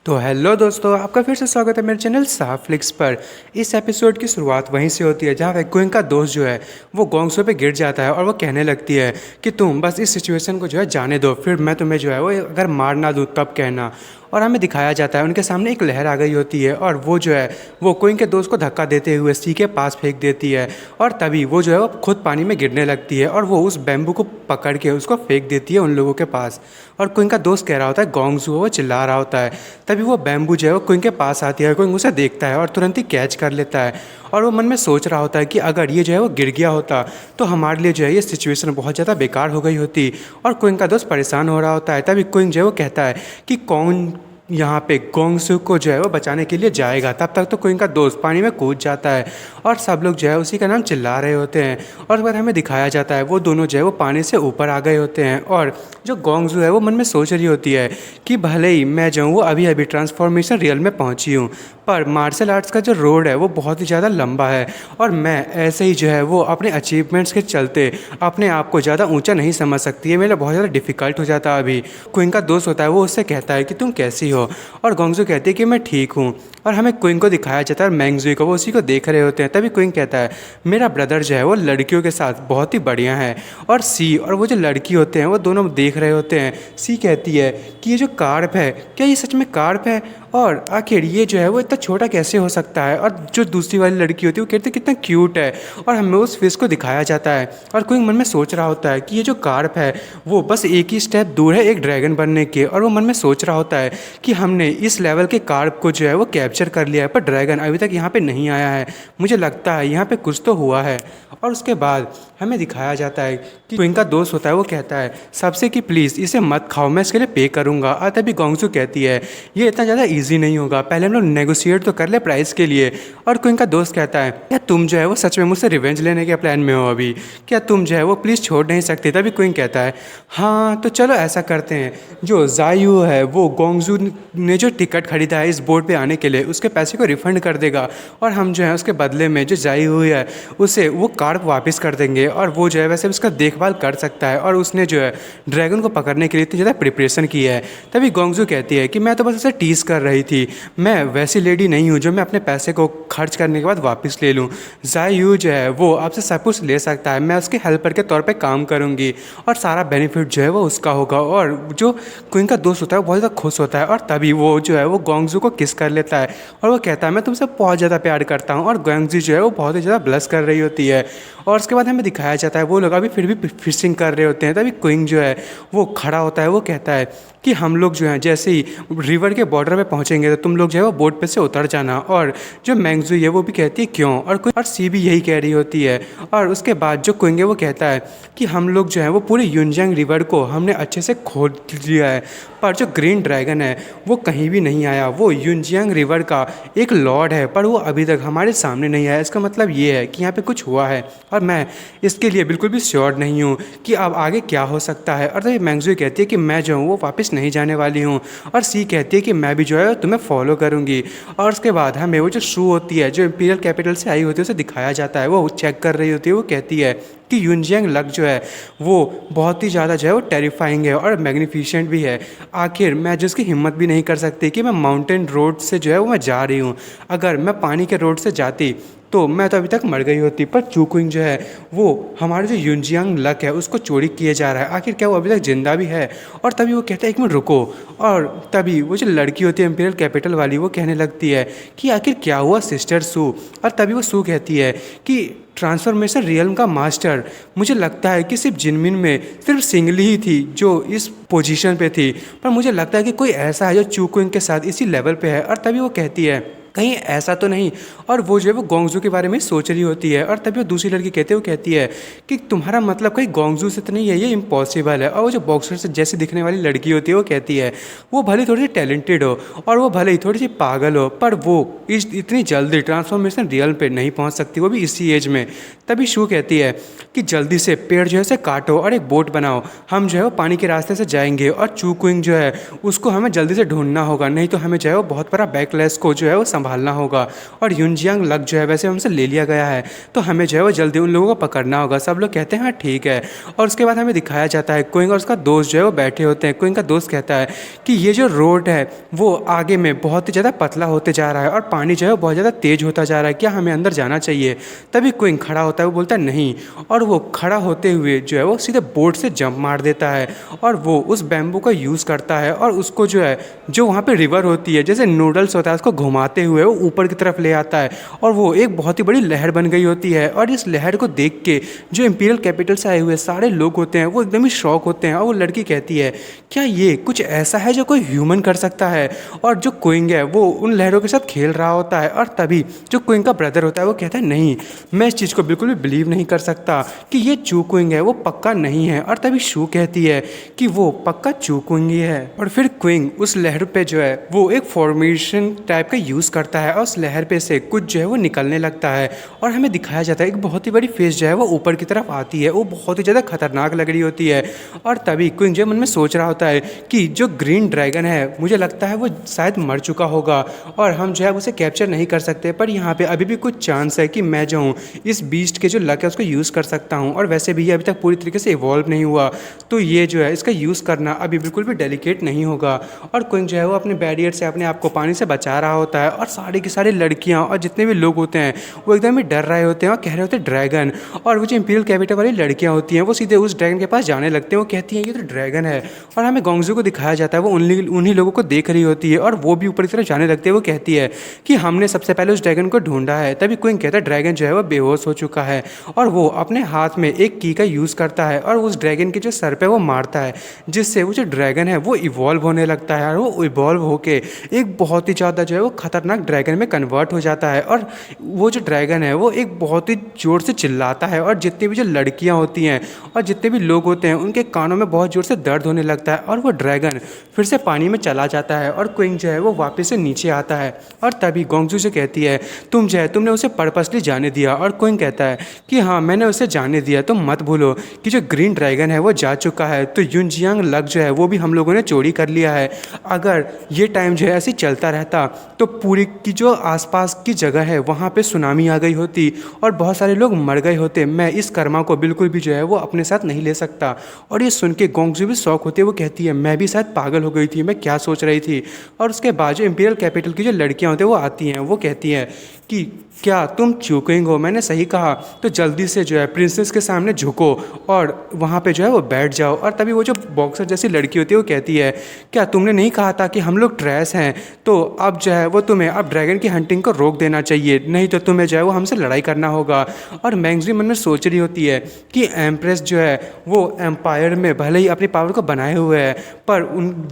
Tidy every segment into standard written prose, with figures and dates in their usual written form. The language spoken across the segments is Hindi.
तो हेलो दोस्तों, आपका फिर से स्वागत है मेरे चैनल साफ्लिक्स पर। इस एपिसोड की शुरुआत वहीं से होती है जहाँ वैक्यूइंग का दोस्त जो है वो गोंगसू पे गिर जाता है और वो कहने लगती है कि तुम बस इस सिचुएशन को जो है जाने दो, फिर मैं तुम्हें जो है वो अगर मार ना दूँ तब कहना। और हमें दिखाया जाता है उनके सामने एक लहर आ गई होती है और वो जो है वो क्विंग के दोस्त को धक्का देते हुए सी के पास फेंक देती है और तभी वो जो है वो खुद पानी में गिरने लगती है और वो उस बैम्बू को पकड़ के उसको फेंक देती है उन लोगों के पास। और क्विंग का दोस्त कह रहा होता है गोंगसू, वो चिल्ला रहा होता है। तभी वो बैम्बू जो है वो क्विंग के पास आती है, क्विंग उसे देखता है और तुरंत ही कैच कर लेता है। और वो मन में सोच रहा होता है कि अगर ये जो है वो गिर गया होता तो हमारे लिए जो है ये सिचुएशन बहुत ज़्यादा बेकार हो गई होती। और क्विंग का दोस्त परेशान हो रहा होता है। तभी क्विंग जो है वो कहता है कि कौन यहाँ पे गोंगसू को जो है वो बचाने के लिए जाएगा। तब तक तो क्विंग का दोस्त पानी में कूद जाता है और सब लोग जो है उसी का नाम चिल्ला रहे होते हैं। और अगर हमें दिखाया जाता है वो दोनों जो है वो पानी से ऊपर आ गए होते हैं और जो गोंगसू है वो मन में सोच रही होती है कि भले ही मैं जो हूँ वो अभी अभी ट्रांसफॉर्मेशन रियल में पहुँची हूँ, पर मार्शल आर्ट्स का जो रोड है वो बहुत ही ज़्यादा लंबा है और मैं ऐसे ही जो है वो अपने अचीवमेंट्स के चलते अपने आप को ज़्यादा ऊंचा नहीं समझ सकती है, मेरे लिए बहुत ज़्यादा डिफिकल्ट हो जाता है अभी। क्विंग का दोस्त होता है वो उससे कहता है कि तुम कैसी हो, और गोंगसू कहती है कि मैं ठीक हूँ। और हमें क्विंग को दिखाया जाता है और मैंगजुई को, वो उसी को देख रहे होते हैं। तभी क्विंग कहता है मेरा ब्रदर जो है वो लड़कियों के साथ बहुत ही बढ़िया है। और सी और वो जो लड़की होते हैं वो दोनों देख रहे होते हैं। सी कहती है कि ये जो कार्प है, क्या ये सच में कार्प है, और आखिर ये जो है वो इतना छोटा कैसे हो सकता है। और जो दूसरी वाली लड़की होती है वो कहती है कितना क्यूट है, और हमें उस फिश को दिखाया जाता है। और क्विंग मन में सोच रहा होता है कि ये जो कार्प है वो बस एक ही स्टेप दूर है एक ड्रैगन बनने के। और वो मन में सोच रहा होता है कि हमने इस लेवल के कार्प को जो है वो कैप्चर कर लिया है, पर ड्रैगन अभी तक यहाँ पे नहीं आया है। मुझे लगता है यहाँ पे कुछ तो हुआ है। और उसके बाद हमें दिखाया जाता है कि क्विंग का दोस्त होता है वो कहता है सबसे कि प्लीज़ इसे मत खाओ, मैं इसके लिए पे करूँगा। और तभी गोंगसू कहती है ये इतना ज़्यादा ईजी नहीं होगा, पहले हम लोग नेगोशिएट तो कर ले प्राइस के लिए। और क्विंग का दोस्त कहता है क्या तुम जो है वो सच में मुझसे रिवेंज लेने के प्लान में हो अभी, क्या तुम जो है वो प्लीज़ छोड़ नहीं सकते। तभी क्विंग कहता है हाँ तो चलो ऐसा करते हैं, जो जायू है वो गोंगसू ने जो टिकट खरीदा है इस बोर्ड पे आने के लिए उसके पैसे को रिफंड कर देगा, और हम जो है उसके बदले में जो जायू है उसे वो कार्प वापस कर देंगे। और वो जो है वैसे उसका देखभाल कर सकता है और उसने जो है ड्रैगन को पकड़ने के लिए इतनी ज़्यादा प्रिपरेशन की है। तभी गोंगसू कहती है कि मैं तो बस उसे टीज़ कर रही थी, मैं वैसी लेडी नहीं हूँ जो मैं अपने पैसे को खर्च करने के बाद वापस ले लूँ। जायू जो है वो आपसे सब कुछ ले सकता है, मैं उसके हेल्पर के तौर पे काम करूँगी और सारा बेनिफिट जो है वो उसका होगा। और जो क्विंग का दोस्त होता है वो बहुत ज़्यादा खुश होता है। और तभी वो जो है वो गोंगसू को किस कर लेता है और वो कहता है मैं तुमसे बहुत ज़्यादा प्यार करता हूँ। और गोंगसू जो है वो बहुत ही ज़्यादा ब्लश कर रही होती है। और उसके बाद हमें दिखाया जाता है वो लोग अभी फिर भी फिशिंग कर रहे होते हैं। तभी क्विंग जो है वो खड़ा होता है, वो कहता है कि हम लोग जो हैं जैसे ही रिवर के बॉर्डर पे पहुंचेंगे तो तुम लोग जो है वो बोट पे से उतर जाना। और जो मैंगजुई है वो भी कहती है क्यों, और सी भी यही कह रही होती है। और उसके बाद जो क्विंग है वो कहता है कि हम लोग जो है वो पूरे यूनजांग रिवर को हमने अच्छे से खोद लिया है, पर जो ग्रीन ड्रैगन है वो कहीं भी नहीं आया। वो यूनजियांग रिवर का एक लॉर्ड है पर वो अभी तक हमारे सामने नहीं आया। इसका मतलब ये है कि यहाँ पे कुछ हुआ है और मैं इसके लिए बिल्कुल भी श्योर नहीं हूँ कि अब आगे क्या हो सकता है। और तभी मैंगजुई कहती है कि मैं जो हूँ वो वापस नहीं जाने वाली हूँ। और सी कहती है कि मैं भी जो है तुम्हें फॉलो करूँगी। और उसके बाद हमें वो जो शू होती है जो इंपीरियल कैपिटल से आई होती है उसे दिखाया जाता है, वो चेक कर रही होती है। वो कहती है कि यूनजियांग लक जो है वो बहुत ही ज़्यादा जो है वो टेरिफाइंग है और मैग्निफिशेंट भी है। आखिर मैं जिसकी हिम्मत भी नहीं कर सकती कि मैं माउंटेन रोड से जो है वो मैं जा रही हूँ, अगर मैं पानी के रोड से जाती तो मैं तो अभी तक मर गई होती। पर चूक्विंग जो है वो हमारे जो यूनजियांग लक है उसको चोरी किए जा रहा है, आखिर क्या वो अभी तक जिंदा भी है। और तभी वो कहता है एक मिनट रुको। और तभी वो जो लड़की होती है इंपीरियल कैपिटल वाली वो कहने लगती है कि आखिर क्या हुआ सिस्टर सू। और तभी वो सू कहती है कि ट्रांसफॉर्मेशन रियल्म का मास्टर मुझे लगता है कि सिर्फ जिनमिन में सिर्फ सिंगल ही थी जो इस पोजीशन पे थी, पर मुझे लगता है कि कोई ऐसा है जो चूक्विंग के साथ इसी लेवल पे है। और तभी वो कहती है कहीं ऐसा तो नहीं। और वो जो है वो गोंगसू के बारे में सोच रही होती है। और तभी वो दूसरी लड़की वो कहती है कि तुम्हारा मतलब कहीं गोंगसू से तो नहीं है, ये इम्पॉसिबल है। और वो जो बॉक्सर से जैसे दिखने वाली लड़की होती है वो कहती है वो भले थोड़ी सी टैलेंटेड हो और वो भले ही थोड़ी सी पागल हो, पर वो इतनी जल्दी ट्रांसफॉर्मेशन रियल पे नहीं पहुंच सकती, वो भी इसी एज में। तभी शू कहती है कि जल्दी से पेड़ जो है से काटो और एक बोट बनाओ, हम जो है वो पानी के रास्ते से जाएंगे। और चूक्विंग जो है उसको हमें जल्दी से ढूंढना होगा, नहीं तो हमें जो है वो बहुत बड़ा बैकलैश को जो है वो संभालना होगा और युनजियांग लक जो है वैसे हमसे ले लिया गया है, तो हमें जो है वो जल्दी उन लोगों को पकड़ना होगा। सब लोग कहते हैं हाँ ठीक है। और उसके बाद हमें दिखाया जाता है क्विंग और उसका दोस्त जो है वो बैठे होते हैं। क्विंग का दोस्त कहता है कि ये जो रोड है वो आगे में बहुत ही ज़्यादा पतला होते जा रहा है और पानी जो है बहुत ज़्यादा तेज होता जा रहा है, क्या हमें अंदर जाना चाहिए? तभी क्विंग खड़ा होता है, वो बोलता है नहीं, और वो खड़ा होते हुए जो है वो सीधे बोट से जंप मार देता है और वो उस बैम्बू का यूज़ करता है और उसको जो है जो वहाँ पे रिवर होती है जैसे नूडल्स होता है उसको घुमाते हुए वो ऊपर की तरफ ले आता है और वो एक बहुत ही बड़ी लहर बन गई होती है। और इस लहर को देख के जो इंपीरियल कैपिटल से आए हुए सारे लोग होते हैं वो एकदम ही शॉक होते हैं और वो लड़की कहती है क्या ये कुछ ऐसा है जो कोई ह्यूमन कर सकता है? और जो क्विंग है वो उन लहरों के साथ खेल रहा होता है और तभी जो क्विंग का ब्रदर होता है वो कहता है नहीं, मैं इस चीज़ को बिल्कुल भी बिलीव नहीं कर सकता कि ये चू क्विंग है, वो पक्का नहीं है। और तभी शू कहती है कि वो पक्का चू क्विंग ही है। और फिर क्विंग उस लहर पे जो है वो एक फॉर्मेशन टाइप का यूज़ करता है और उस लहर पे से कुछ जो है वो निकलने लगता है और हमें दिखाया जाता है एक बहुत ही बड़ी फिश जो है वो ऊपर की तरफ आती है, वो बहुत ही ज़्यादा खतरनाक लग रही होती है। और तभी क्विंग जो मन में सोच रहा होता है कि जो ग्रीन ड्रैगन है मुझे लगता है वो शायद मर चुका होगा और हम जो है उसे कैप्चर नहीं कर सकते, पर यहाँ पे अभी भी कुछ चांस है कि मैं जो हूँ इस बीस्ट के जो लक है उसको यूज़ कर सकता हूँ और वैसे भी ये अभी तक पूरी तरीके से इवॉल्व नहीं हुआ, तो ये जो है इसका यूज़ करना अभी बिल्कुल भी डेलिकेट नहीं होगा। और क्विंग जो है वो अपने बैरियर से अपने आप को पानी से बचा रहा होता है और सारी की सारी लड़कियाँ और जितने भी लोग होते हैं वो एकदम ही डर रहे होते हैं और कह रहे होते हैं ड्रैगन। और वो जो इंपीरियल कैपिटल वाली लड़कियाँ होती हैं वो सीधे उस ड्रैगन के पास जाने लगते हैं, वो कहती हैं ये तो ड्रैगन है। और हमें गोंगजू को दिखाया जाता है वो उन्हीं लोगों को देख रही होती है और वो भी ऊपर की तरफ जाने लगते हैं। वो कहती है कि हमने सबसे पहले उस ड्रैगन को ढूंढा है। तभी क्विंग कहता है ड्रैगन जो है वो बेहोश हो चुका है और वो अपने हाथ में एक की का यूज़ करता है और उस ड्रैगन के जो सर पे वो मारता है, जिससे वो जो ड्रैगन है वो इवॉल्व होने लगता है और वो इवॉल्व होके एक बहुत ही ज़्यादा जो है वो खतरनाक ड्रैगन में कन्वर्ट हो जाता है। और वो जो ड्रैगन है वो एक बहुत ही ज़ोर से चिल्लाता है और जितनी भी जो लड़कियाँ होती हैं और जितने भी लोग होते हैं उनके कानों में बहुत ज़ोर से दर्द होने लगता है और वो ड्रैगन फिर से पानी में चला जाता है और क्विंग जो है वो वापस से नीचे आता है। और तभी गोंगजू से कहती है तुम जो है तुमने उसे पर्पसली जाने दिया। और क्विंग कहता है कि हाँ मैंने उसे जाने दिया, तुम मत भूलो कि जो ग्रीन ड्रैगन है वो जा चुका है, तो युनजियांग लक जो है वो भी हम लोगों ने चोरी कर लिया है। अगर ये टाइम जो है ऐसे चलता रहता तो पूरी की जो आसपास की जगह है वहाँ पे सुनामी आ गई होती और बहुत सारे लोग मर गए होते। मैं इस कर्मा को बिल्कुल भी जो है वो अपने साथ नहीं ले सकता। और ये सुन के गोंगजू भी शौक होती है, वो कहती है मैं भी शायद पागल हो गई थी, मैं क्या सोच रही थी। और उसके बाद जो इंपीरियल कैपिटल की जो लड़कियाँ होती हैं वो आती हैं, वो कहती हैं कि क्या तुम चूकेंगे हो, मैंने सही कहा, तो जल्दी से जो है प्रिंसेस के सामने झुको और वहाँ पे जो है वो बैठ जाओ। और तभी वो जो बॉक्सर जैसी लड़की होती है वो कहती है क्या तुमने नहीं कहा था कि हम लोग ट्रैश हैं, तो अब जो है वो तुम्हें अब ड्रैगन की हंटिंग को रोक देना चाहिए, नहीं तो तुम्हें जो है वो हमसे लड़ाई करना होगा। और मैंगजी मन में सोच रही होती है कि एम्प्रेस जो है वो एम्पायर में भले ही अपनी पावर को बनाए हुए है पर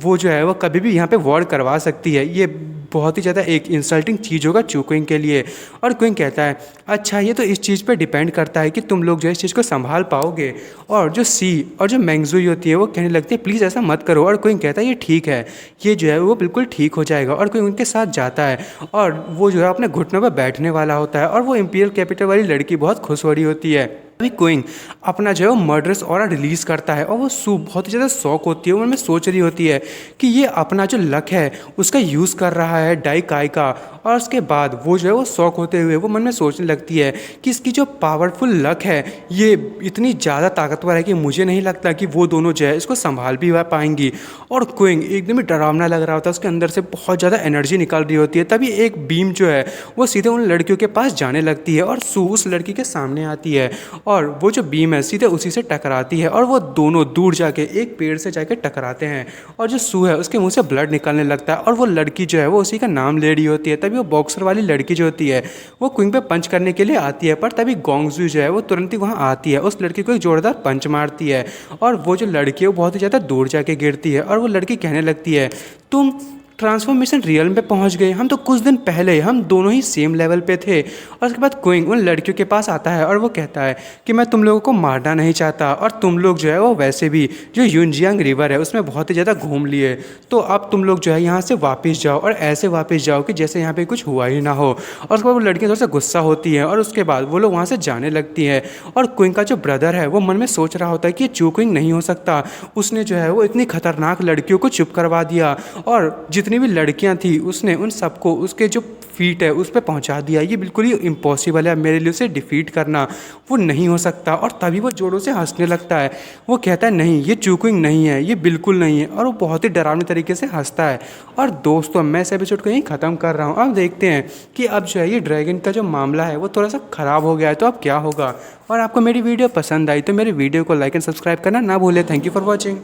वो जो है वो कभी भी यहाँ पे वॉर करवा सकती है, ये बहुत ही ज़्यादा एक इंसल्टिंग चीज़ होगा चू क्विंग के लिए। और क्विंग कहता है अच्छा ये तो इस चीज़ पे डिपेंड करता है कि तुम लोग जो है इस चीज़ को संभाल पाओगे। और जो सी और जो मैंगजुई होती है वो कहने लगती है प्लीज़ ऐसा मत करो। और क्विंग कहता है ये ठीक है, ये जो है वो बिल्कुल ठीक हो जाएगा। और क्विंग उनके साथ जाता है और वो जो है अपने घुटनों पर बैठने वाला होता है और वो इंपीरियल कैपिटल वाली लड़की बहुत खुश हो रही होती है। अभी क्विंग अपना जो है वो मर्डरस ऑरा रिलीज़ करता है और वो सू बहुत ही ज़्यादा शौक होती है, उनमें सोच रही होती है कि ये अपना जो लक है उसका यूज़ कर रहा है डाई काय का। और उसके बाद वो जो है वो शौक होते हुए वो मन में सोचने लगती है कि इसकी जो पावरफुल लक है ये इतनी ज़्यादा ताकतवर है कि मुझे नहीं लगता कि वो दोनों जो है इसको संभाल भी पाएंगी। और क्विंग एकदम ही डरावना लग रहा होता है, उसके अंदर से बहुत ज़्यादा एनर्जी निकल रही होती है। तभी एक बीम जो है वो सीधे उन लड़कियों के पास जाने लगती है और सू उस लड़की के सामने आती है और वो जो बीम है सीधे उसी से टकराती है और वो दोनों दूर जाके एक पेड़ से जाके टकराते हैं और जो सू है उसके मुंह से ब्लड निकलने लगता है और वो लड़की जो है वो उसी का नाम ले रही होती है। तभी वो बॉक्सर वाली लड़की जो होती है वो क्विंग पे पंच करने के लिए आती है, पर तभी गोंगजू जो है वो तुरंत ही वहाँ आती है, उस लड़की को एक जोरदार पंच मारती है और वो जो लड़की है वो बहुत ही ज़्यादा दूर जाके गिरती है। और वो लड़की कहने लगती है तुम ट्रांसफॉर्मेशन रियल में पहुंच गए, हम तो कुछ दिन पहले हम दोनों ही सेम लेवल पे थे। और उसके बाद क्विंग उन लड़कियों के पास आता है और वो कहता है कि मैं तुम लोगों को मारना नहीं चाहता और तुम लोग जो है वो वैसे भी जो युनजियांग रिवर है उसमें बहुत ही ज़्यादा घूम लिए, तो अब तुम लोग जो है यहाँ से वापस जाओ और ऐसे वापस जाओ कि जैसे यहाँ पे कुछ हुआ ही ना हो। और उसके बाद वो लड़कियाँ थोड़ा सा गुस्सा होती हैं और उसके बाद वो लोग वहाँ से जाने लगती हैं। और क्विंग का जो ब्रदर है वो मन में सोच रहा होता है कि ये चू क्विंग नहीं हो सकता, उसने जो है वो इतनी खतरनाक लड़कियों को चुप करवा दिया और जितनी भी लड़कियां थी उसने उन सबको उसके जो फीट है उस पे पहुंचा दिया। ये बिल्कुल ही इम्पॉसिबल है, मेरे लिए उसे डिफीट करना वो नहीं हो सकता। और तभी वो जोरों से हंसने लगता है। वो कहता है नहीं ये चूकिंग नहीं है, ये बिल्कुल नहीं है, और वो बहुत ही डरावने तरीके से हंसता है। और दोस्तों मैं इस एपिसोड को यहीं ख़त्म कर रहा हूँ। अब देखते हैं कि अब जो है ये ड्रैगन का जो मामला है वो थोड़ा सा ख़राब हो गया है, तो अब क्या होगा। और आपको मेरी वीडियो पसंद आई तो मेरी वीडियो को लाइक एंड सब्सक्राइब करना ना भूलें। Thank you for watching.